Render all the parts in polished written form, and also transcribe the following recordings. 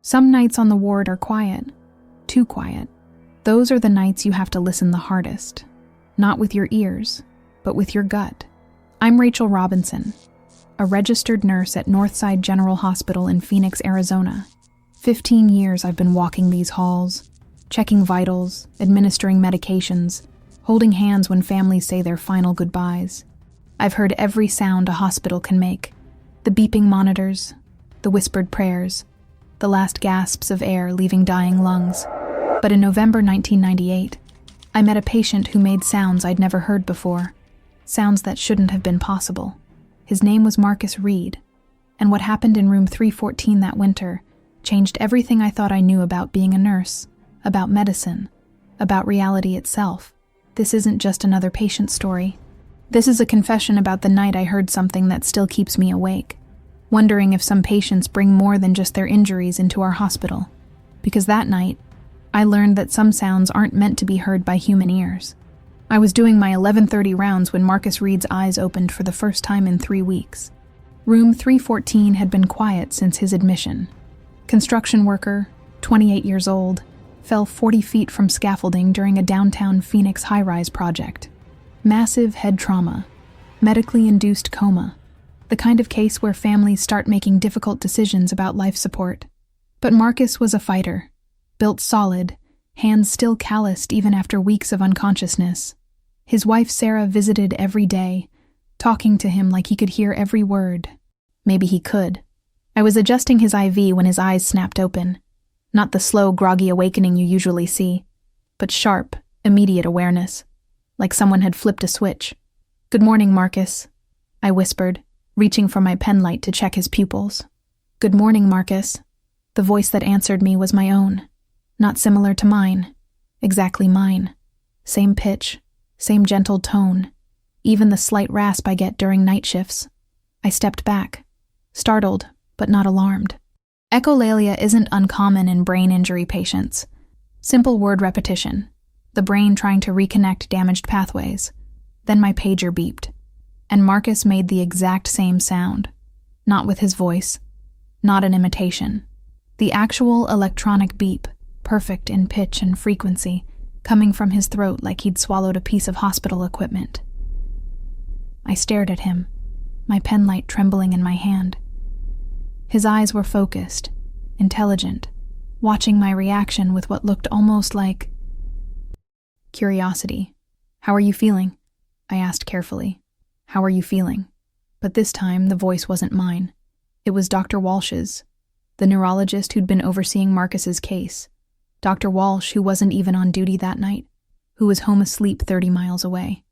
Some nights on the ward are quiet, too quiet. Those are the nights you have to listen the hardest, not with your ears, but with your gut. I'm Rachel Robinson, a registered nurse at Northside General Hospital in Phoenix, Arizona. 15 years I've been walking these halls, checking vitals, administering medications, holding hands when families say their final goodbyes. I've heard every sound a hospital can make: the beeping monitors, the whispered prayers, the last gasps of air leaving dying lungs. But in November 1998, I met a patient who made sounds I'd never heard before, sounds that shouldn't have been possible. His name was Marcus Reed, and what happened in room 314 that winter changed everything I thought I knew about being a nurse, about medicine, about reality itself. This isn't just another patient story. This is a confession about the night I heard something that still keeps me awake, wondering if some patients bring more than just their injuries into our hospital. Because that night, I learned that some sounds aren't meant to be heard by human ears. I was doing my 11:30 rounds when Marcus Reed's eyes opened for the first time in 3 weeks. Room 314 had been quiet since his admission. Construction worker, 28 years old, fell 40 feet from scaffolding during a downtown Phoenix high-rise project. Massive head trauma, medically induced coma, the kind of case where families start making difficult decisions about life support. But Marcus was a fighter, built solid, hands still calloused even after weeks of unconsciousness. His wife Sarah visited every day, talking to him like he could hear every word. Maybe he could. I was adjusting his IV when his eyes snapped open. Not the slow, groggy awakening you usually see, but sharp, immediate awareness, like someone had flipped a switch. "Good morning, Marcus," I whispered, reaching for my pen light to check his pupils. "Good morning, Marcus." The voice that answered me was my own, not similar to mine, exactly mine. Same pitch, same gentle tone, even the slight rasp I get during night shifts. I stepped back, startled, but not alarmed. Echolalia isn't uncommon in brain injury patients. Simple word repetition, the brain trying to reconnect damaged pathways. Then my pager beeped, and Marcus made the exact same sound. Not with his voice, not an imitation. The actual electronic beep, perfect in pitch and frequency, coming from his throat like he'd swallowed a piece of hospital equipment. I stared at him, my pen light trembling in my hand. His eyes were focused, intelligent, watching my reaction with what looked almost like curiosity. "How are you feeling?" I asked carefully. "How are you feeling?" But this time, the voice wasn't mine. It was Dr. Walsh's, the neurologist who'd been overseeing Marcus's case. Dr. Walsh, who wasn't even on duty that night, who was home asleep 30 miles away.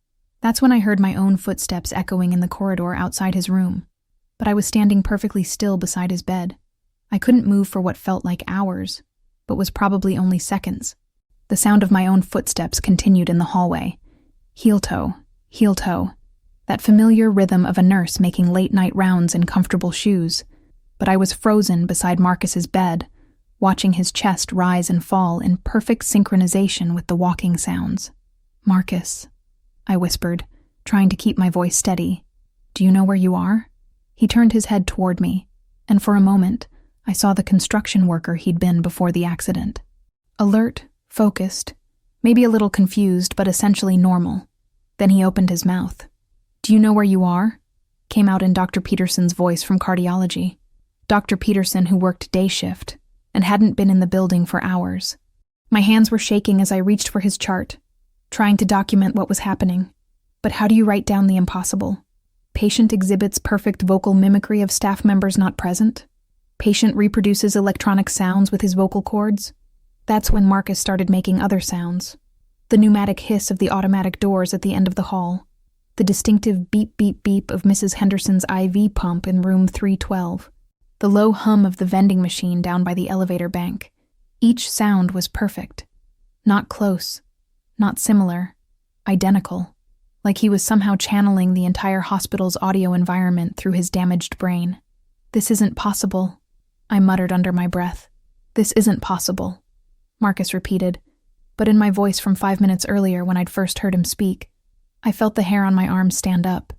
That's when I heard my own footsteps echoing in the corridor outside his room. But I was standing perfectly still beside his bed. I couldn't move for what felt like hours, but was probably only seconds. The sound of my own footsteps continued in the hallway. Heel-toe, heel-toe. That familiar rhythm of a nurse making late-night rounds in comfortable shoes. But I was frozen beside Marcus's bed, watching his chest rise and fall in perfect synchronization with the walking sounds. "Marcus," I whispered, trying to keep my voice steady. "Do you know where you are?" He turned his head toward me, and for a moment, I saw the construction worker he'd been before the accident. Alert, focused, maybe a little confused, but essentially normal. Then he opened his mouth. "Do you know where you are?" came out in Dr. Peterson's voice from cardiology. Dr. Peterson, who worked day shift and hadn't been in the building for hours. My hands were shaking as I reached for his chart, trying to document what was happening. But how do you write down the impossible? Patient exhibits perfect vocal mimicry of staff members not present. Patient reproduces electronic sounds with his vocal cords. That's when Marcus started making other sounds. The pneumatic hiss of the automatic doors at the end of the hall. The distinctive beep beep beep of Mrs. Henderson's IV pump in room 312. The low hum of the vending machine down by the elevator bank. Each sound was perfect. Not close. Not similar. Identical. Like he was somehow channeling the entire hospital's audio environment through his damaged brain. "This isn't possible," I muttered under my breath. "This isn't possible," Marcus repeated, but in my voice from 5 minutes earlier when I'd first heard him speak, I felt the hair on my arm stand up.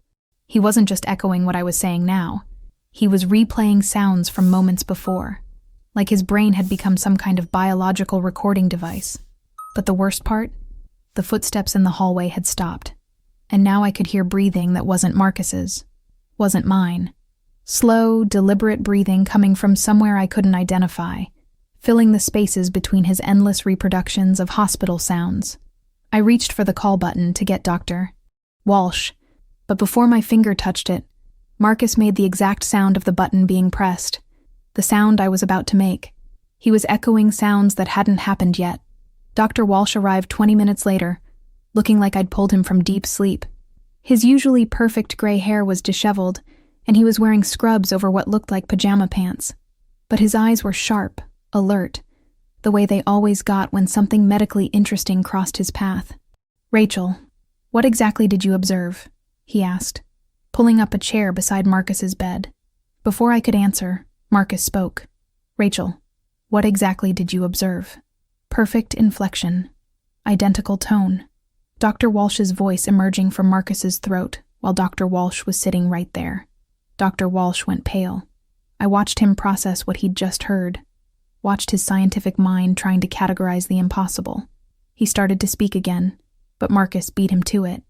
He wasn't just echoing what I was saying now. He was replaying sounds from moments before. like his brain had become some kind of biological recording device. But the worst part? The footsteps in the hallway had stopped, and now I could hear breathing that wasn't Marcus's, wasn't mine. Slow, deliberate breathing coming from somewhere I couldn't identify, filling the spaces between his endless reproductions of hospital sounds. I reached for the call button to get Dr. Walsh, but before my finger touched it, Marcus made the exact sound of the button being pressed, the sound I was about to make. He was echoing sounds that hadn't happened yet. Dr. Walsh arrived 20 minutes later, looking like I'd pulled him from deep sleep. His usually perfect gray hair was disheveled, and he was wearing scrubs over what looked like pajama pants. But his eyes were sharp, alert, the way they always got when something medically interesting crossed his path. "Rachel, what exactly did you observe?" he asked, pulling up a chair beside Marcus's bed. Before I could answer, Marcus spoke. "Rachel, what exactly did you observe?" Perfect inflection, identical tone. Dr. Walsh's voice emerging from Marcus's throat while Dr. Walsh was sitting right there. Dr. Walsh went pale. I watched him process what he'd just heard, watched his scientific mind trying to categorize the impossible. He started to speak again, but Marcus beat him to it.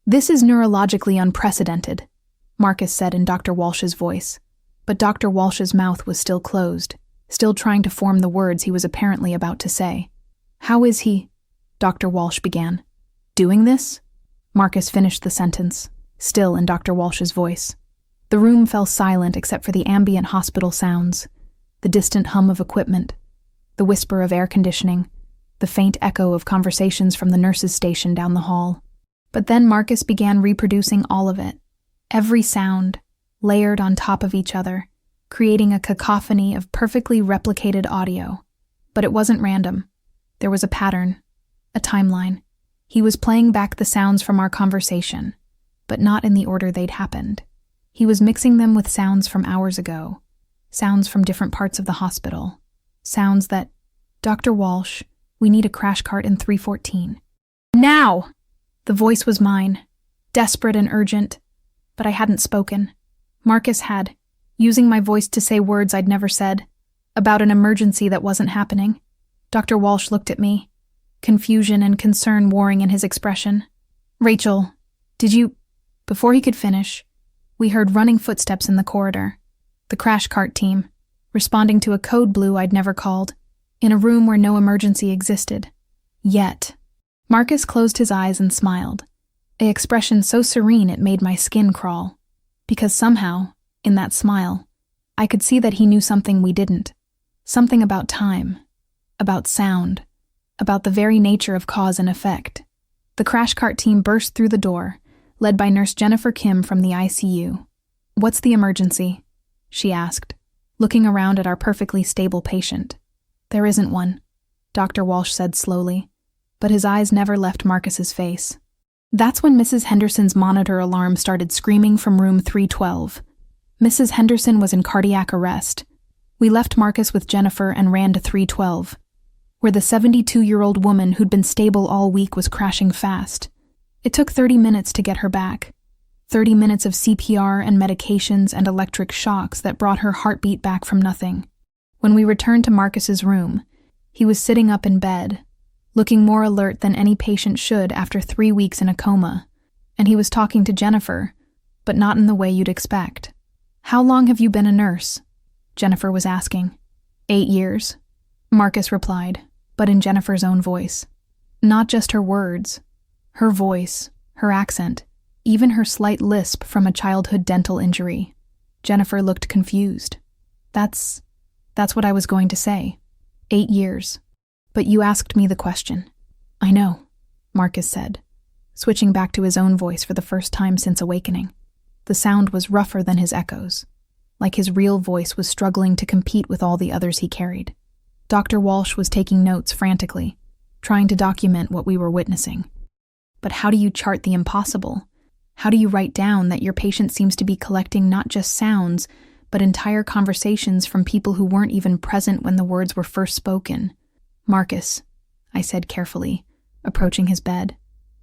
"This is neurologically unprecedented," Marcus said in Dr. Walsh's voice, but Dr. Walsh's mouth was still closed, still trying to form the words he was apparently about to say. "How is he?" Dr. Walsh began. "Doing this?" Marcus finished the sentence, still in Dr. Walsh's voice. The room fell silent except for the ambient hospital sounds, the distant hum of equipment, the whisper of air conditioning, the faint echo of conversations from the nurses' station down the hall. But then Marcus began reproducing all of it, every sound, layered on top of each other, creating a cacophony of perfectly replicated audio. But it wasn't random. There was a pattern, a timeline. He was playing back the sounds from our conversation, but not in the order they'd happened. He was mixing them with sounds from hours ago, sounds from different parts of the hospital, sounds that, "Dr. Walsh, we need a crash cart in 314. Now!" The voice was mine, desperate and urgent, but I hadn't spoken. Marcus had, using my voice to say words I'd never said, about an emergency that wasn't happening. Dr. Walsh looked at me, confusion and concern warring in his expression. "Rachel, did you—" Before he could finish, we heard running footsteps in the corridor. The crash cart team, responding to a code blue I'd never called, in a room where no emergency existed. Yet. Marcus closed his eyes and smiled, an expression so serene it made my skin crawl. Because somehow, in that smile, I could see that he knew something we didn't. Something about time, about sound, about the very nature of cause and effect. The crash cart team burst through the door, led by Nurse Jennifer Kim from the ICU. "What's the emergency?" she asked, looking around at our perfectly stable patient. "There isn't one," Dr. Walsh said slowly, but his eyes never left Marcus's face. That's when Mrs. Henderson's monitor alarm started screaming from room 312. Mrs. Henderson was in cardiac arrest. We left Marcus with Jennifer and ran to 312, where the 72-year-old woman who'd been stable all week was crashing fast. It took 30 minutes to get her back. 30 minutes of CPR and medications and electric shocks that brought her heartbeat back from nothing. When we returned to Marcus's room, he was sitting up in bed, looking more alert than any patient should after 3 weeks in a coma, and he was talking to Jennifer, but not in the way you'd expect. "How long have you been a nurse?" Jennifer was asking. 8 years, Marcus replied, but in Jennifer's own voice. Not just her words, her voice, her accent, even her slight lisp from a childhood dental injury. Jennifer looked confused. That's what I was going to say. 8 years. But you asked me the question. "I know," Marcus said, switching back to his own voice for the first time since awakening. The sound was rougher than his echoes, like his real voice was struggling to compete with all the others he carried. Dr. Walsh was taking notes frantically, trying to document what we were witnessing. But how do you chart the impossible? How do you write down that your patient seems to be collecting not just sounds, but entire conversations from people who weren't even present when the words were first spoken? "Marcus," I said carefully, approaching his bed.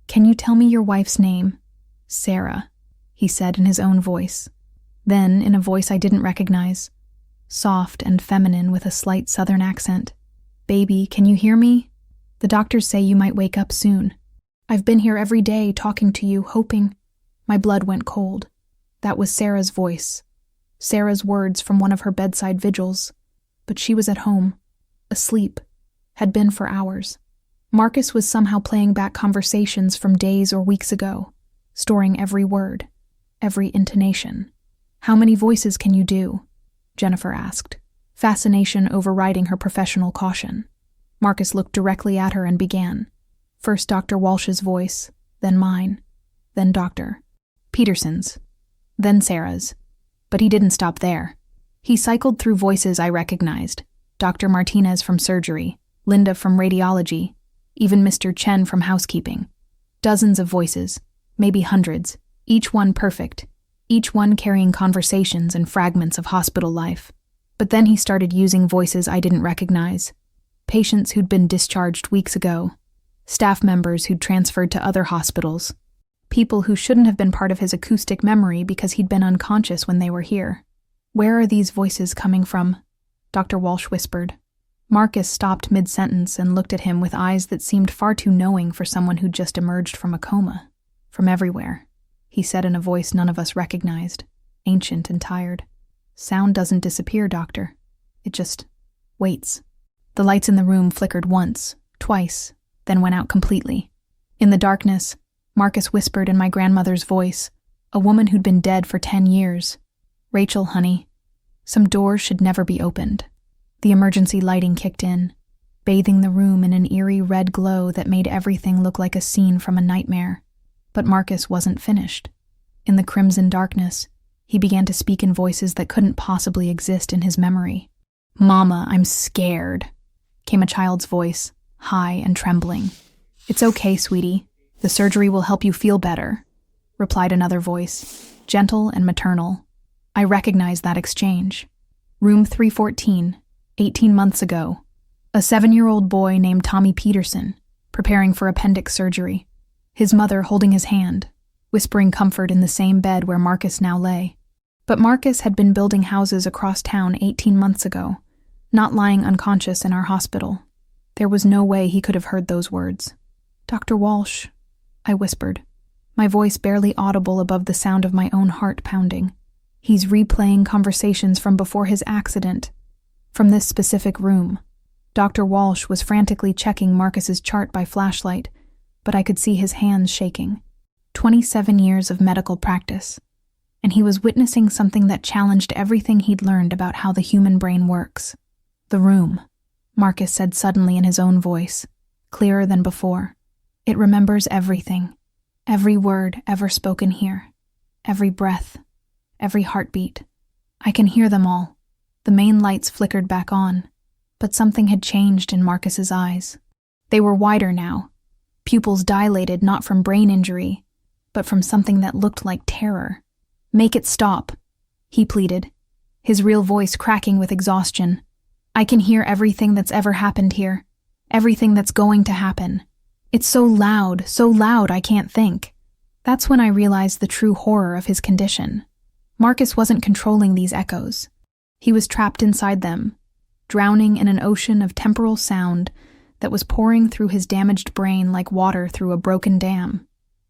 "Can you tell me your wife's name?" "Sarah," he said in his own voice. Then, in a voice I didn't recognize, soft and feminine with a slight southern accent. "Baby, can you hear me? The doctors say you might wake up soon. I've been here every day talking to you, hoping." My blood went cold. That was Sarah's voice. Sarah's words from one of her bedside vigils. But she was at home, asleep, had been for hours. Marcus was somehow playing back conversations from days or weeks ago, storing every word, every intonation. "How many voices can you do?" Jennifer asked, fascination overriding her professional caution. Marcus looked directly at her and began. First Dr. Walsh's voice, then mine, then Dr. Peterson's, then Sarah's. But he didn't stop there. He cycled through voices I recognized. Dr. Martinez from surgery, Linda from radiology, even Mr. Chen from housekeeping. Dozens of voices, maybe hundreds, each one perfect, each one carrying conversations and fragments of hospital life. But then he started using voices I didn't recognize. Patients who'd been discharged weeks ago, staff members who'd transferred to other hospitals, people who shouldn't have been part of his acoustic memory because he'd been unconscious when they were here. "Where are these voices coming from?" Dr. Walsh whispered. Marcus stopped mid-sentence and looked at him with eyes that seemed far too knowing for someone who'd just emerged from a coma. "From everywhere," he said in a voice none of us recognized, ancient and tired. "Sound doesn't disappear, doctor. It just waits." The lights in the room flickered once, twice, then went out completely. In the darkness, Marcus whispered in my grandmother's voice, a woman who'd been dead for 10 years. "Rachel, honey, some doors should never be opened." The emergency lighting kicked in, bathing the room in an eerie red glow that made everything look like a scene from a nightmare. But Marcus wasn't finished. In the crimson darkness, he began to speak in voices that couldn't possibly exist in his memory. "Mama, I'm scared," came a child's voice, high and trembling. "It's okay, sweetie. The surgery will help you feel better," replied another voice, gentle and maternal. I recognized that exchange. Room 314, 18 months ago. A 7-year-old boy named Tommy Peterson, preparing for appendix surgery. His mother holding his hand, whispering comfort in the same bed where Marcus now lay. But Marcus had been building houses across town 18 months ago, not lying unconscious in our hospital. There was no way he could have heard those words. "Dr. Walsh," I whispered, my voice barely audible above the sound of my own heart pounding. "He's replaying conversations from before his accident, from this specific room." Dr. Walsh was frantically checking Marcus's chart by flashlight, but I could see his hands shaking. 27 years of medical practice, and he was witnessing something that challenged everything he'd learned about how the human brain works. "The room," Marcus said suddenly in his own voice, clearer than before. "It remembers everything, every word ever spoken here, every breath, every heartbeat. I can hear them all." The main lights flickered back on, but something had changed in Marcus's eyes. They were wider now, pupils dilated not from brain injury, but from something that looked like terror. "Make it stop," he pleaded, his real voice cracking with exhaustion. "I can hear everything that's ever happened here, everything that's going to happen. It's so loud I can't think." That's when I realized the true horror of his condition. Marcus wasn't controlling these echoes. He was trapped inside them, drowning in an ocean of temporal sound that was pouring through his damaged brain like water through a broken dam.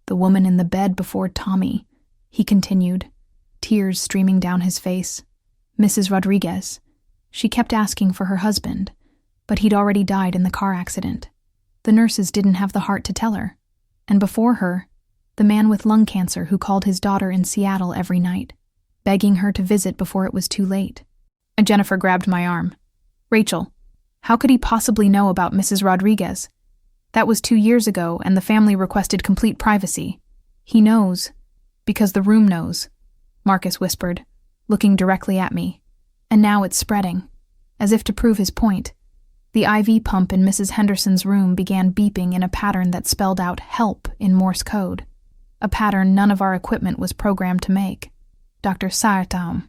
"The woman in the bed before Tommy," he continued, tears streaming down his face. "Mrs. Rodriguez. She kept asking for her husband, but he'd already died in the car accident. The nurses didn't have the heart to tell her. And before her, the man with lung cancer who called his daughter in Seattle every night, begging her to visit before it was too late." And Jennifer grabbed my arm. "Rachel, how could he possibly know about Mrs. Rodriguez? That was 2 years ago, and the family requested complete privacy. He knows, because the room knows," Marcus whispered, looking directly at me. "And now it's spreading." As if to prove his point, the IV pump in Mrs. Henderson's room began beeping in a pattern that spelled out "help" in Morse code, a pattern none of our equipment was programmed to make. Dr. Sartaum.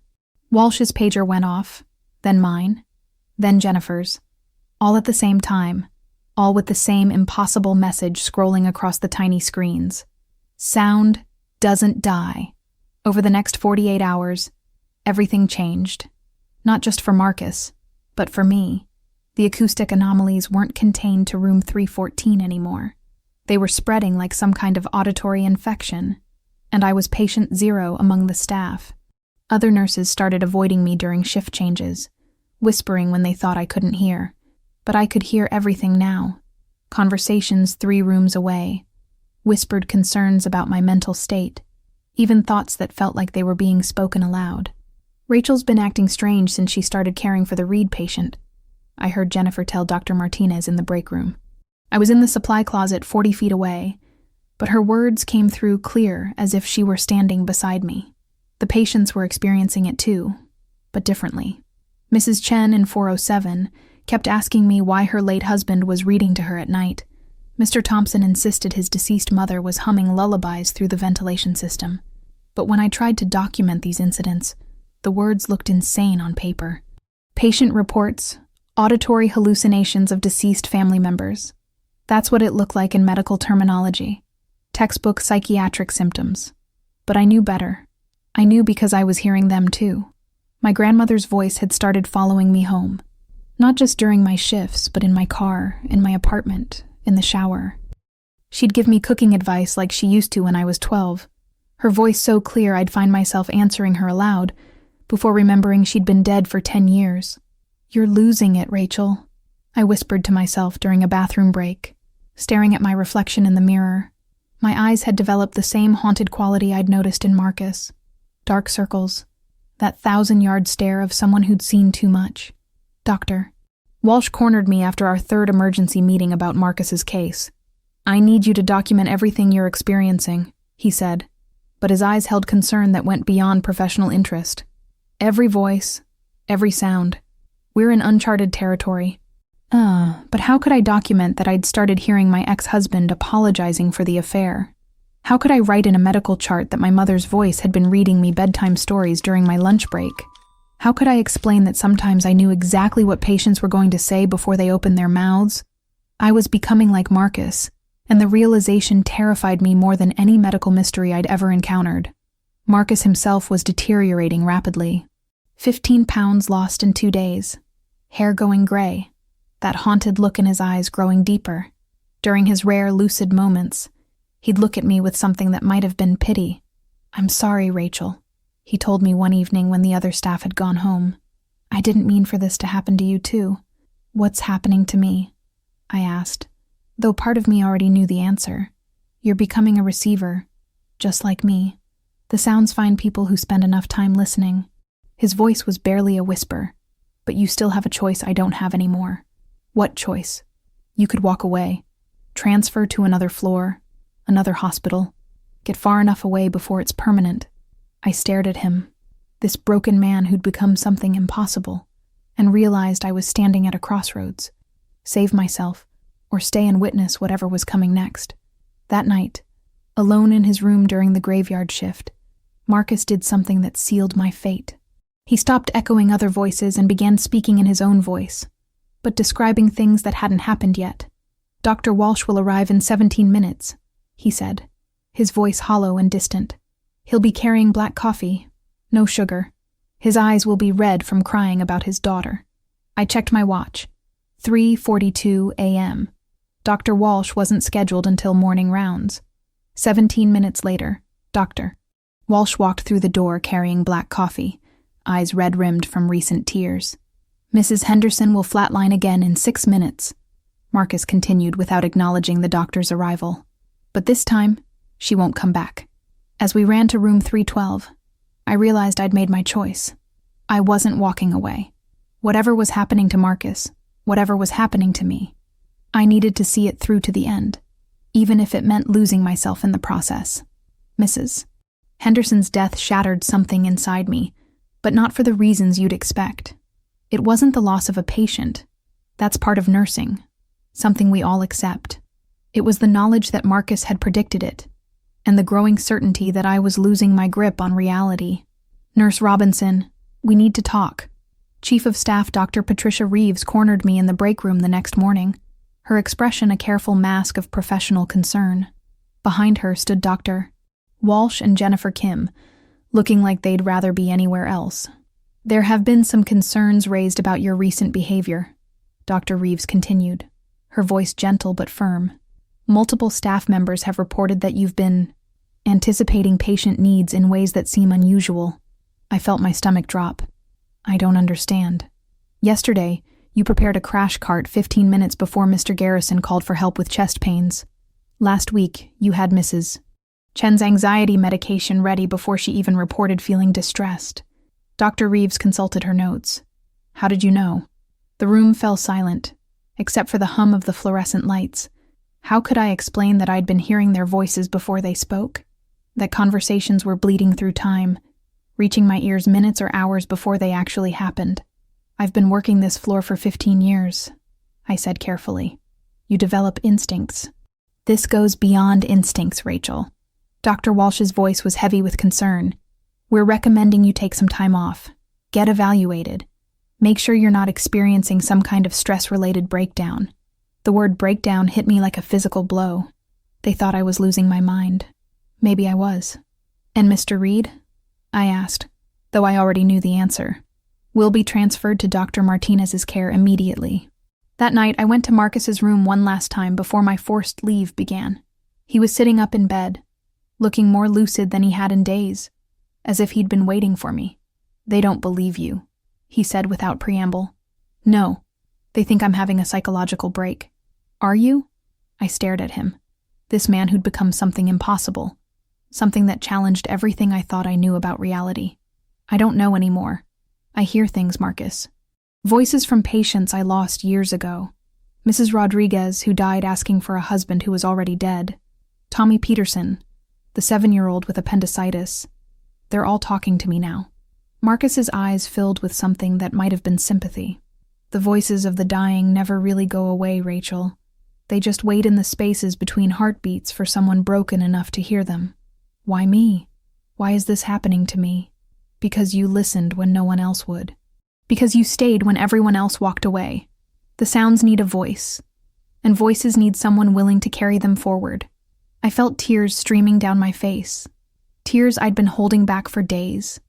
Walsh's pager went off, then mine, then Jennifer's, all at the same time, all with the same impossible message scrolling across the tiny screens. Sound doesn't die. Over the next 48 hours, everything changed. Not just for Marcus, but for me. The acoustic anomalies weren't contained to room 314 anymore. They were spreading like some kind of auditory infection, and I was patient zero among the staff. Other nurses started avoiding me during shift changes, whispering when they thought I couldn't hear. But I could hear everything now. Conversations 3 rooms away, whispered concerns about my mental state, even thoughts that felt like they were being spoken aloud. Rachel's been acting strange since she started caring for the Reed patient, I heard Jennifer tell Dr. Martinez in the break room. I was in the supply closet 40 feet away, but her words came through clear as if she were standing beside me. The patients were experiencing it too, but differently. Mrs. Chen in 407 kept asking me why her late husband was reading to her at night. Mr. Thompson insisted his deceased mother was humming lullabies through the ventilation system. But when I tried to document these incidents, the words looked insane on paper. Patient reports, auditory hallucinations of deceased family members. That's what it looked like in medical terminology. Textbook psychiatric symptoms. But I knew better. I knew because I was hearing them too. My grandmother's voice had started following me home. Not just during my shifts, but in my car, in my apartment, in the shower. She'd give me cooking advice like she used to when I was 12. Her voice so clear I'd find myself answering her aloud, before remembering she'd been dead for 10 years. "You're losing it, Rachel," I whispered to myself during a bathroom break, staring at my reflection in the mirror. My eyes had developed the same haunted quality I'd noticed in Marcus. Dark circles, that 1,000-yard stare of someone who'd seen too much. "Doctor." Walsh cornered me after our 3rd emergency meeting about Marcus's case. "I need you to document everything you're experiencing," he said, but his eyes held concern that went beyond professional interest. "Every voice, every sound. We're in uncharted territory." But how could I document that I'd started hearing my ex-husband apologizing for the affair? How could I write in a medical chart that my mother's voice had been reading me bedtime stories during my lunch break? How could I explain that sometimes I knew exactly what patients were going to say before they opened their mouths? I was becoming like Marcus, and the realization terrified me more than any medical mystery I'd ever encountered. Marcus himself was deteriorating rapidly. 15 pounds lost in 2 days. Hair going gray. That haunted look in his eyes growing deeper. During his rare lucid moments, he'd look at me with something that might have been pity. "I'm sorry, Rachel," he told me one evening when the other staff had gone home. "I didn't mean for this to happen to you too." "What's happening to me?" I asked, though part of me already knew the answer. "You're becoming a receiver, just like me. The sounds find people who spend enough time listening." His voice was barely a whisper. "But you still have a choice I don't have anymore." "What choice?" "You could walk away, transfer to another floor, another hospital, get far enough away before it's permanent." I stared at him, this broken man who'd become something impossible, and realized I was standing at a crossroads. Save myself, or stay and witness whatever was coming next. That night, alone in his room during the graveyard shift, Marcus did something that sealed my fate. He stopped echoing other voices and began speaking in his own voice, but describing things that hadn't happened yet. "Dr. Walsh will arrive in 17 minutes, he said, his voice hollow and distant. "He'll be carrying black coffee, no sugar. His eyes will be red from crying about his daughter." I checked my watch. 3:42 a.m. Dr. Walsh wasn't scheduled until morning rounds. 17 minutes later, Dr. Walsh walked through the door carrying black coffee, eyes red-rimmed from recent tears. "Mrs. Henderson will flatline again in 6 minutes," Marcus continued without acknowledging the doctor's arrival. "But this time, she won't come back." As we ran to room 312, I realized I'd made my choice. I wasn't walking away. Whatever was happening to Marcus, whatever was happening to me, I needed to see it through to the end, even if it meant losing myself in the process. Mrs. Henderson's death shattered something inside me, but not for the reasons you'd expect. It wasn't the loss of a patient. That's part of nursing, something we all accept. It was the knowledge that Marcus had predicted it, and the growing certainty that I was losing my grip on reality. "Nurse Robinson, we need to talk." Chief of Staff Dr. Patricia Reeves cornered me in the break room the next morning, her expression a careful mask of professional concern. Behind her stood Dr. Walsh and Jennifer Kim, looking like they'd rather be anywhere else. There have been some concerns raised about your recent behavior, Dr. Reeves continued, her voice gentle but firm. Multiple staff members have reported that you've been anticipating patient needs in ways that seem unusual. I felt my stomach drop. I don't understand. Yesterday, you prepared a crash cart 15 minutes before Mr. Garrison called for help with chest pains. Last week, you had Mrs. Chen's anxiety medication ready before she even reported feeling distressed. Dr. Reeves consulted her notes. How did you know? The room fell silent, except for the hum of the fluorescent lights. How could I explain that I'd been hearing their voices before they spoke? That conversations were bleeding through time, reaching my ears minutes or hours before they actually happened. I've been working this floor for 15 years, I said carefully. You develop instincts. This goes beyond instincts, Rachel. Dr. Walsh's voice was heavy with concern. We're recommending you take some time off. Get evaluated. Make sure you're not experiencing some kind of stress-related breakdown. The word breakdown hit me like a physical blow. They thought I was losing my mind. Maybe I was. And Mr. Reed? I asked, though I already knew the answer. Will be transferred to Dr. Martinez's care immediately. That night, I went to Marcus's room one last time before my forced leave began. He was sitting up in bed, looking more lucid than he had in days, as if he'd been waiting for me. They don't believe you, he said without preamble. No, they think I'm having a psychological break. Are you? I stared at him. This man who'd become something impossible, something that challenged everything I thought I knew about reality. I don't know anymore. I hear things, Marcus. Voices from patients I lost years ago. Mrs. Rodriguez, who died asking for a husband who was already dead. Tommy Peterson, the 7-year-old with appendicitis. They're all talking to me now. Marcus's eyes filled with something that might have been sympathy. The voices of the dying never really go away, Rachel. They just wait in the spaces between heartbeats for someone broken enough to hear them. Why me? Why is this happening to me? Because you listened when no one else would. Because you stayed when everyone else walked away. The sounds need a voice, and voices need someone willing to carry them forward. I felt tears streaming down my face. Tears I'd been holding back for days.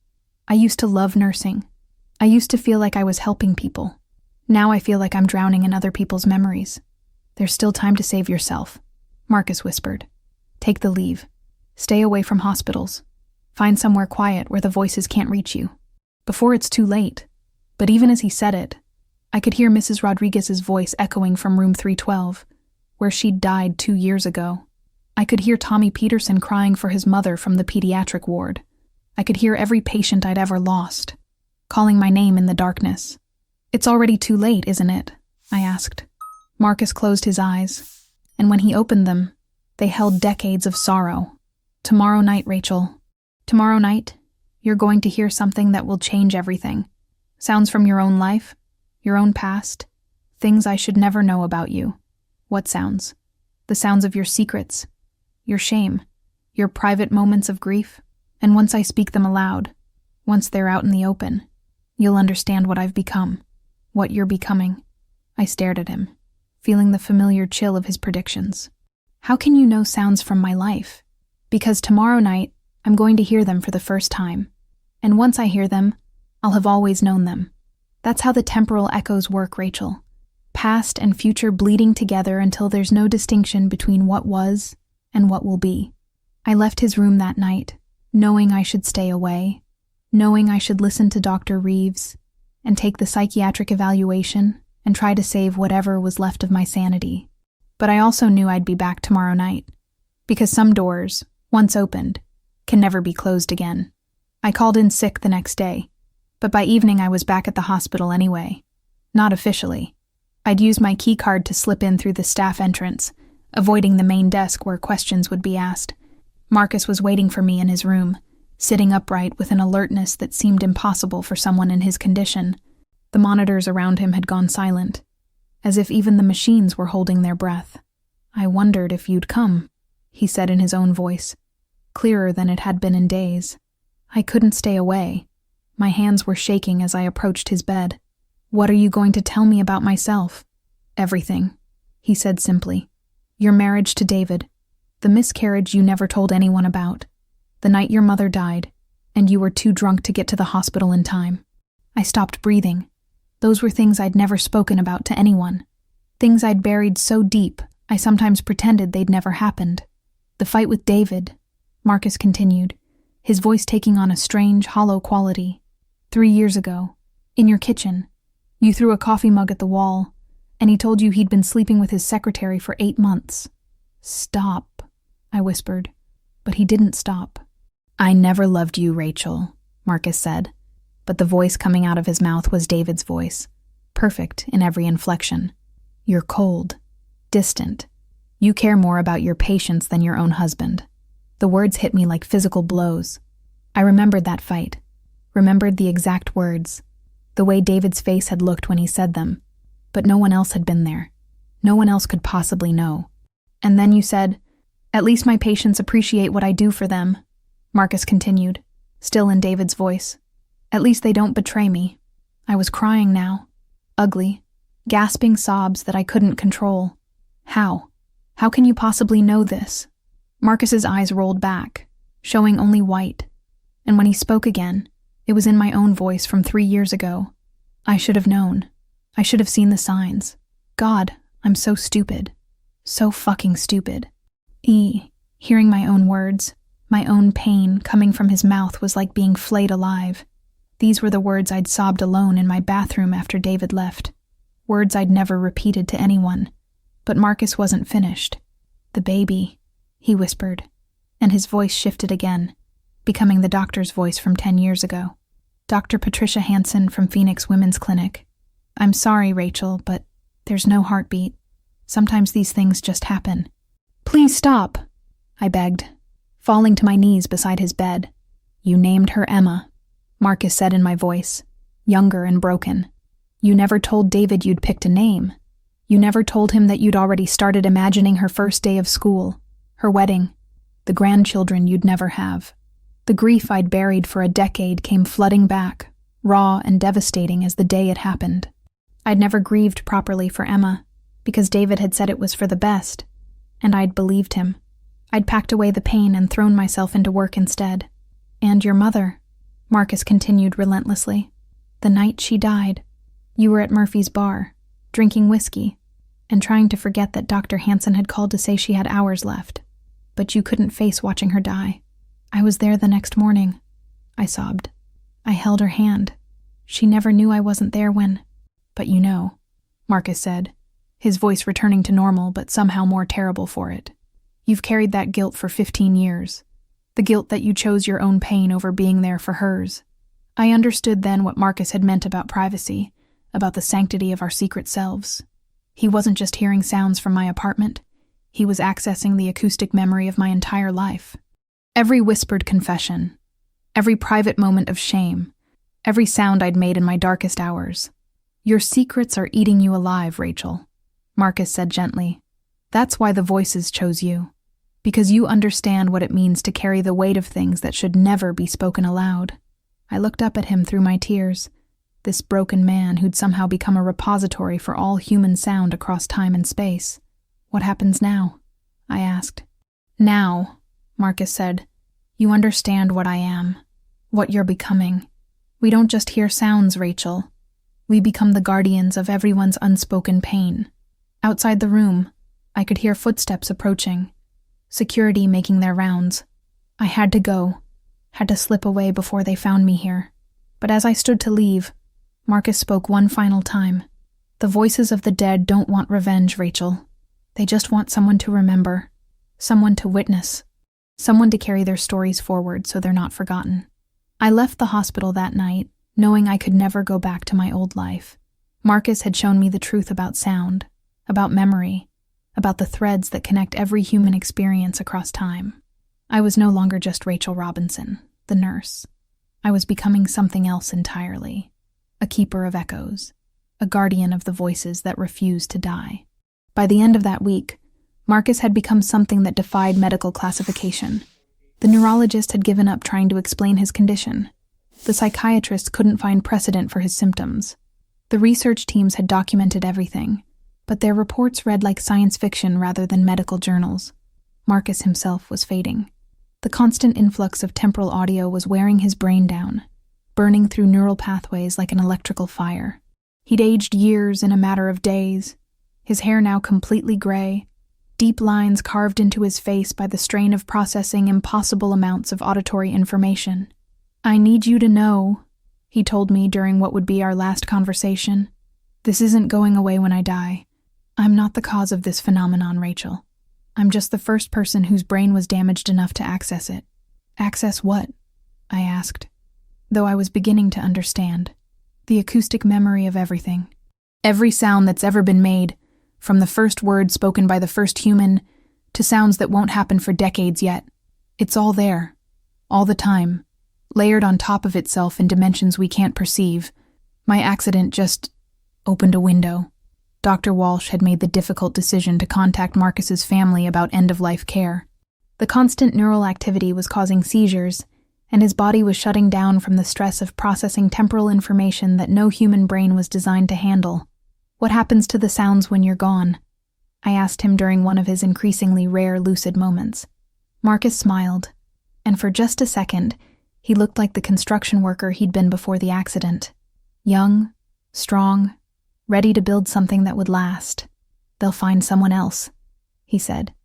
I used to love nursing. I used to feel like I was helping people. Now I feel like I'm drowning in other people's memories. There's still time to save yourself, Marcus whispered. Take the leave. Stay away from hospitals. Find somewhere quiet where the voices can't reach you. Before it's too late. But even as he said it, I could hear Mrs. Rodriguez's voice echoing from room 312, where she'd died 2 years ago. I could hear Tommy Peterson crying for his mother from the pediatric ward. I could hear every patient I'd ever lost, calling my name in the darkness. It's already too late, isn't it? I asked. Marcus closed his eyes, and when he opened them, they held decades of sorrow. Tomorrow night, Rachel. Tomorrow night, you're going to hear something that will change everything. Sounds from your own life, your own past, things I should never know about you. What sounds? The sounds of your secrets, your shame, your private moments of grief. And once I speak them aloud, once they're out in the open, you'll understand what I've become, what you're becoming. I stared at him, feeling the familiar chill of his predictions. How can you know sounds from my life? Because tomorrow night, I'm going to hear them for the first time. And once I hear them, I'll have always known them. That's how the temporal echoes work, Rachel. Past and future bleeding together until there's no distinction between what was and what will be. I left his room that night, knowing I should stay away, knowing I should listen to Dr. Reeves and take the psychiatric evaluation and try to save whatever was left of my sanity. But I also knew I'd be back tomorrow night, because some doors, once opened, can never be closed again. I called in sick the next day, but by evening I was back at the hospital anyway. Not officially. I'd used my key card to slip in through the staff entrance, avoiding the main desk where questions would be asked. Marcus was waiting for me in his room, sitting upright with an alertness that seemed impossible for someone in his condition. The monitors around him had gone silent, as if even the machines were holding their breath. I wondered if you'd come, he said in his own voice, clearer than it had been in days. I couldn't stay away. My hands were shaking as I approached his bed. What are you going to tell me about myself? Everything, he said simply. Your marriage to David, the miscarriage you never told anyone about, the night your mother died, and you were too drunk to get to the hospital in time. I stopped breathing. Those were things I'd never spoken about to anyone. Things I'd buried so deep, I sometimes pretended they'd never happened. The fight with David, Marcus continued, his voice taking on a strange, hollow quality. 3 years ago, in your kitchen, you threw a coffee mug at the wall, and he told you he'd been sleeping with his secretary for 8 months. Stop, I whispered, but he didn't stop. I never loved you, Rachel, Marcus said, but the voice coming out of his mouth was David's voice, perfect in every inflection. You're cold, distant. You care more about your patients than your own husband. The words hit me like physical blows. I remembered that fight, remembered the exact words, the way David's face had looked when he said them, but no one else had been there. No one else could possibly know. And then you said, "At least my patients appreciate what I do for them," Marcus continued, still in David's voice. "At least they don't betray me." I was crying now, ugly, gasping sobs that I couldn't control. How? How can you possibly know this? Marcus's eyes rolled back, showing only white. And when he spoke again, it was in my own voice from 3 years ago. I should have known. I should have seen the signs. God, I'm so stupid. So fucking stupid. Hearing my own words, my own pain coming from his mouth was like being flayed alive. These were the words I'd sobbed alone in my bathroom after David left. Words I'd never repeated to anyone. But Marcus wasn't finished. "The baby," he whispered, and his voice shifted again, becoming the doctor's voice from 10 years ago. Dr. Patricia Hansen from Phoenix Women's Clinic. "I'm sorry, Rachel, but there's no heartbeat. Sometimes these things just happen." "Please stop," I begged, falling to my knees beside his bed. "You named her Emma," Marcus said in my voice, younger and broken. "You never told David you'd picked a name. You never told him that you'd already started imagining her first day of school, her wedding, the grandchildren you'd never have. The grief I'd buried for a decade came flooding back, raw and devastating as the day it happened. I'd never grieved properly for Emma, because David had said it was for the best, and I'd believed him. I'd packed away the pain and thrown myself into work instead. And your mother," Marcus continued relentlessly. "The night she died, you were at Murphy's bar, drinking whiskey, and trying to forget that Dr. Hansen had called to say she had hours left. But you couldn't face watching her die. I was there the next morning," I sobbed. "I held her hand. She never knew I wasn't there when—" "But you know," Marcus said, his voice returning to normal but somehow more terrible for it. "You've carried that guilt for 15 years. The guilt that you chose your own pain over being there for hers." I understood then what Marcus had meant about privacy, about the sanctity of our secret selves. He wasn't just hearing sounds from my apartment. He was accessing the acoustic memory of my entire life. Every whispered confession, every private moment of shame, every sound I'd made in my darkest hours. "Your secrets are eating you alive, Rachel," Marcus said gently. "That's why the voices chose you. Because you understand what it means to carry the weight of things that should never be spoken aloud." I looked up at him through my tears, this broken man who'd somehow become a repository for all human sound across time and space. "What happens now?" I asked. "Now," Marcus said, "you understand what I am, what you're becoming. We don't just hear sounds, Rachel. We become the guardians of everyone's unspoken pain." Outside the room, I could hear footsteps approaching, security making their rounds. I had to go, had to slip away before they found me here. But as I stood to leave, Marcus spoke one final time. "The voices of the dead don't want revenge, Rachel. They just want someone to remember, someone to witness, someone to carry their stories forward so they're not forgotten." I left the hospital that night, knowing I could never go back to my old life. Marcus had shown me the truth about sound, about memory, about the threads that connect every human experience across time. I was no longer just Rachel Robinson, the nurse. I was becoming something else entirely. A keeper of echoes, a guardian of the voices that refused to die. By the end of that week, Marcus had become something that defied medical classification. The neurologist had given up trying to explain his condition. The psychiatrist couldn't find precedent for his symptoms. The research teams had documented everything, but their reports read like science fiction rather than medical journals. Marcus himself was fading. The constant influx of temporal audio was wearing his brain down, burning through neural pathways like an electrical fire. He'd aged years in a matter of days, his hair now completely gray, deep lines carved into his face by the strain of processing impossible amounts of auditory information. "I need you to know," he told me during what would be our last conversation, "this isn't going away when I die. I'm not the cause of this phenomenon, Rachel. I'm just the first person whose brain was damaged enough to access it." "Access what?" I asked, though I was beginning to understand. "The acoustic memory of everything. Every sound that's ever been made, from the first word spoken by the first human to sounds that won't happen for decades yet. It's all there, all the time, layered on top of itself in dimensions we can't perceive. My accident just opened a window." Dr. Walsh had made the difficult decision to contact Marcus's family about end-of-life care. The constant neural activity was causing seizures, and his body was shutting down from the stress of processing temporal information that no human brain was designed to handle. "What happens to the sounds when you're gone?" I asked him during one of his increasingly rare lucid moments. Marcus smiled, and for just a second, he looked like the construction worker he'd been before the accident. Young, strong, ready to build something that would last. "They'll find someone else," he said.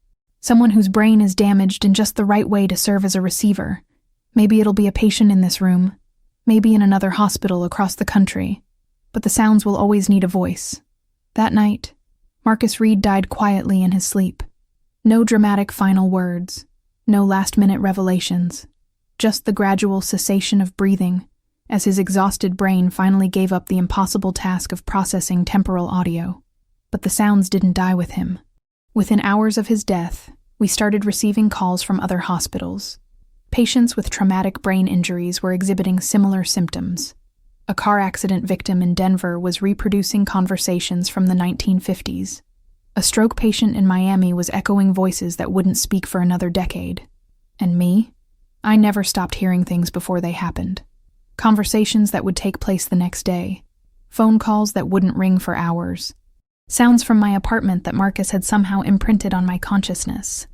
"Someone whose brain is damaged in just the right way to serve as a receiver. Maybe it'll be a patient in this room, maybe in another hospital across the country, but the sounds will always need a voice." That night, Marcus Reed died quietly in his sleep. No dramatic final words, no last-minute revelations, just the gradual cessation of breathing as his exhausted brain finally gave up the impossible task of processing temporal audio. But the sounds didn't die with him. Within hours of his death, we started receiving calls from other hospitals. Patients with traumatic brain injuries were exhibiting similar symptoms. A car accident victim in Denver was reproducing conversations from the 1950s. A stroke patient in Miami was echoing voices that wouldn't speak for another decade. And me? I never stopped hearing things before they happened. Conversations that would take place the next day. Phone calls that wouldn't ring for hours. Sounds from my apartment that Marcus had somehow imprinted on my consciousness,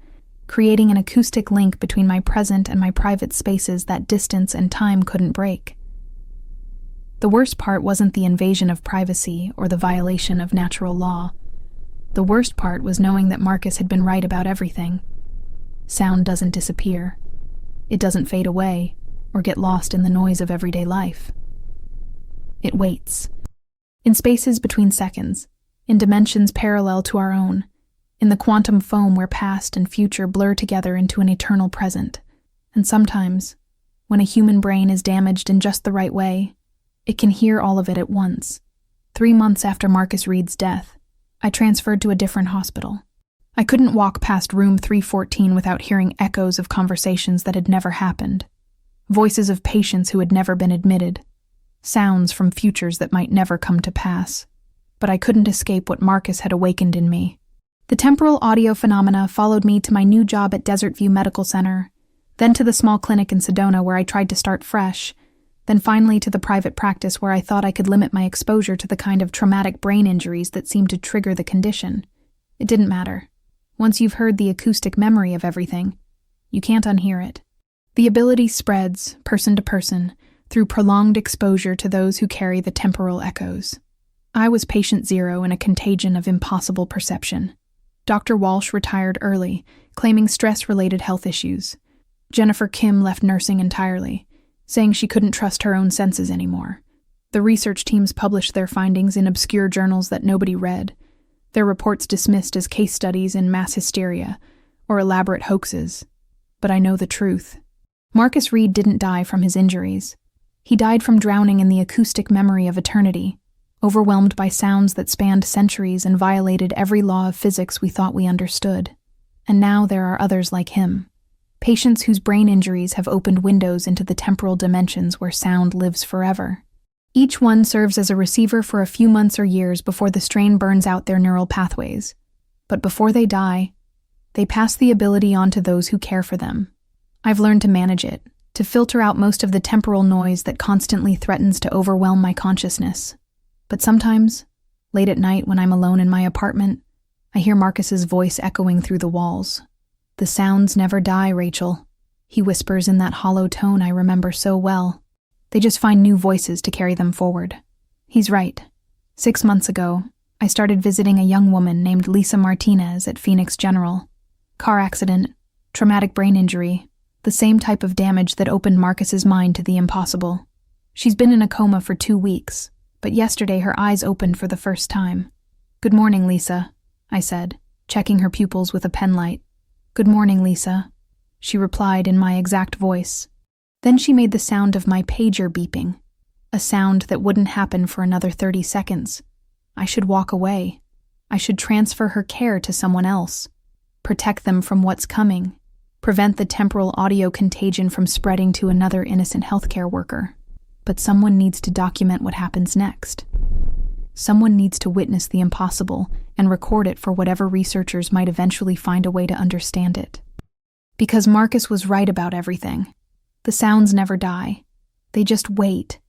creating an acoustic link between my present and my private spaces that distance and time couldn't break. The worst part wasn't the invasion of privacy or the violation of natural law. The worst part was knowing that Marcus had been right about everything. Sound doesn't disappear. It doesn't fade away or get lost in the noise of everyday life. It waits. In spaces between seconds, in dimensions parallel to our own, in the quantum foam where past and future blur together into an eternal present. And sometimes, when a human brain is damaged in just the right way, it can hear all of it at once. 3 months after Marcus Reed's death, I transferred to a different hospital. I couldn't walk past room 314 without hearing echoes of conversations that had never happened. Voices of patients who had never been admitted. Sounds from futures that might never come to pass. But I couldn't escape what Marcus had awakened in me. The temporal audio phenomena followed me to my new job at Desert View Medical Center, then to the small clinic in Sedona where I tried to start fresh, then finally to the private practice where I thought I could limit my exposure to the kind of traumatic brain injuries that seemed to trigger the condition. It didn't matter. Once you've heard the acoustic memory of everything, you can't unhear it. The ability spreads, person to person, through prolonged exposure to those who carry the temporal echoes. I was patient zero in a contagion of impossible perception. Dr. Walsh retired early, claiming stress-related health issues. Jennifer Kim left nursing entirely, saying she couldn't trust her own senses anymore. The research teams published their findings in obscure journals that nobody read, their reports dismissed as case studies in mass hysteria or elaborate hoaxes. But I know the truth. Marcus Reed didn't die from his injuries. He died from drowning in the acoustic memory of eternity, overwhelmed by sounds that spanned centuries and violated every law of physics we thought we understood. And now there are others like him. Patients whose brain injuries have opened windows into the temporal dimensions where sound lives forever. Each one serves as a receiver for a few months or years before the strain burns out their neural pathways. But before they die, they pass the ability on to those who care for them. I've learned to manage it, to filter out most of the temporal noise that constantly threatens to overwhelm my consciousness. But sometimes, late at night when I'm alone in my apartment, I hear Marcus's voice echoing through the walls. "The sounds never die, Rachel," he whispers in that hollow tone I remember so well. They just find new voices to carry them forward. He's right. 6 months ago, I started visiting a young woman named Lisa Martinez at Phoenix General. Car accident, traumatic brain injury, the same type of damage that opened Marcus's mind to the impossible. She's been in a coma for 2 weeks, but yesterday her eyes opened for the first time. "Good morning, Lisa," I said, checking her pupils with a penlight. "Good morning, Lisa," she replied in my exact voice. Then she made the sound of my pager beeping, a sound that wouldn't happen for another 30 seconds. I should walk away. I should transfer her care to someone else, protect them from what's coming, prevent the temporal audio contagion from spreading to another innocent healthcare worker. But someone needs to document what happens next. Someone needs to witness the impossible and record it for whatever researchers might eventually find a way to understand it. Because Marcus was right about everything. The sounds never die. They just wait,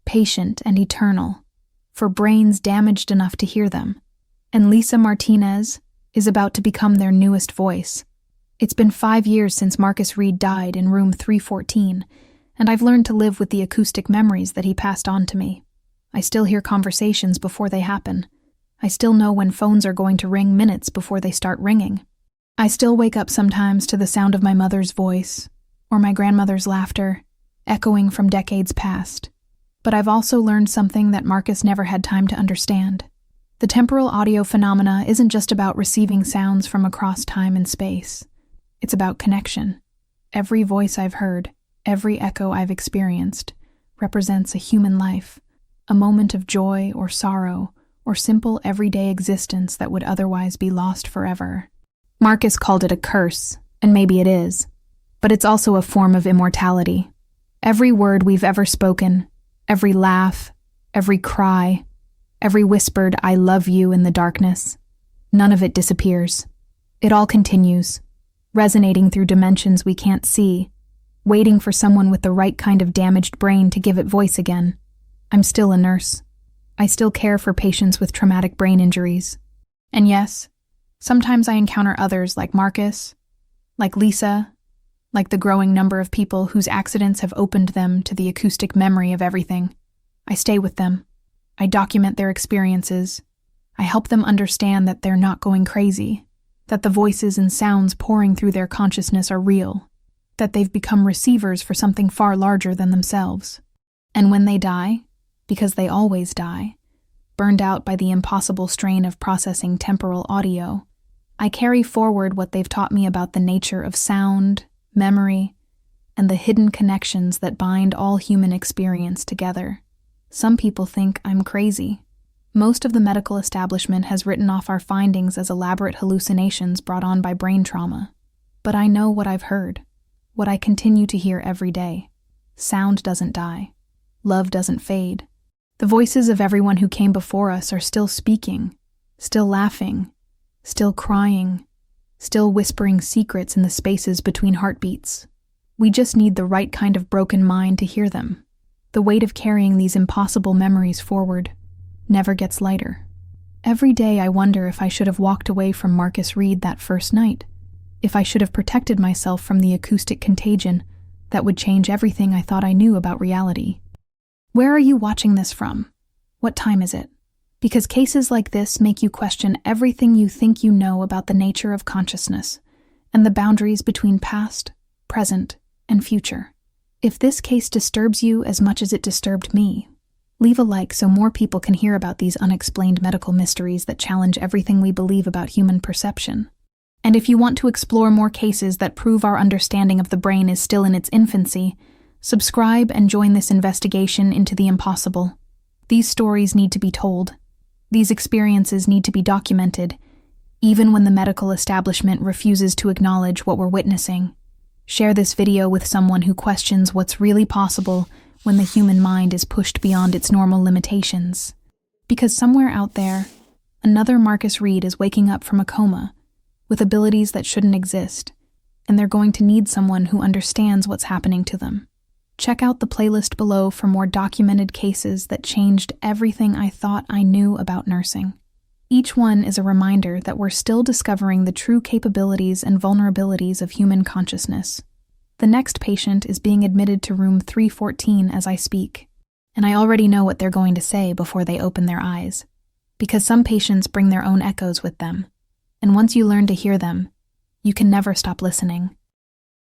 patient and eternal, for brains damaged enough to hear them. And Lisa Martinez is about to become their newest voice. It's been 5 years since Marcus Reed died in room 314, and I've learned to live with the acoustic memories that he passed on to me. I still hear conversations before they happen. I still know when phones are going to ring minutes before they start ringing. I still wake up sometimes to the sound of my mother's voice, or my grandmother's laughter, echoing from decades past. But I've also learned something that Marcus never had time to understand. The temporal audio phenomena isn't just about receiving sounds from across time and space. It's about connection. Every voice I've heard, every echo I've experienced, represents a human life, a moment of joy or sorrow, or simple everyday existence that would otherwise be lost forever. Marcus called it a curse, and maybe it is, but it's also a form of immortality. Every word we've ever spoken, every laugh, every cry, every whispered "I love you" in the darkness, none of it disappears. It all continues, resonating through dimensions we can't see, waiting for someone with the right kind of damaged brain to give it voice again. I'm still a nurse. I still care for patients with traumatic brain injuries. And yes, sometimes I encounter others like Marcus, like Lisa, like the growing number of people whose accidents have opened them to the acoustic memory of everything. I stay with them. I document their experiences. I help them understand that they're not going crazy, that the voices and sounds pouring through their consciousness are real, that they've become receivers for something far larger than themselves. And when they die, because they always die, burned out by the impossible strain of processing temporal audio, I carry forward what they've taught me about the nature of sound, memory, and the hidden connections that bind all human experience together. Some people think I'm crazy. Most of the medical establishment has written off our findings as elaborate hallucinations brought on by brain trauma. But I know what I've heard, what I continue to hear every day. Sound doesn't die. Love doesn't fade. The voices of everyone who came before us are still speaking, still laughing, still crying, still whispering secrets in the spaces between heartbeats. We just need the right kind of broken mind to hear them. The weight of carrying these impossible memories forward never gets lighter. Every day I wonder if I should have walked away from Marcus Reed that first night, if I should have protected myself from the acoustic contagion that would change everything I thought I knew about reality. Where are you watching this from? What time is it? Because cases like this make you question everything you think you know about the nature of consciousness and the boundaries between past, present, and future. If this case disturbs you as much as it disturbed me, leave a like so more people can hear about these unexplained medical mysteries that challenge everything we believe about human perception. And if you want to explore more cases that prove our understanding of the brain is still in its infancy, subscribe and join this investigation into the impossible. These stories need to be told. These experiences need to be documented, even when the medical establishment refuses to acknowledge what we're witnessing. Share this video with someone who questions what's really possible when the human mind is pushed beyond its normal limitations. Because somewhere out there, another Marcus Reed is waking up from a coma with abilities that shouldn't exist, and they're going to need someone who understands what's happening to them. Check out the playlist below for more documented cases that changed everything I thought I knew about nursing. Each one is a reminder that we're still discovering the true capabilities and vulnerabilities of human consciousness. The next patient is being admitted to room 314 as I speak, and I already know what they're going to say before they open their eyes, because some patients bring their own echoes with them, and once you learn to hear them, you can never stop listening.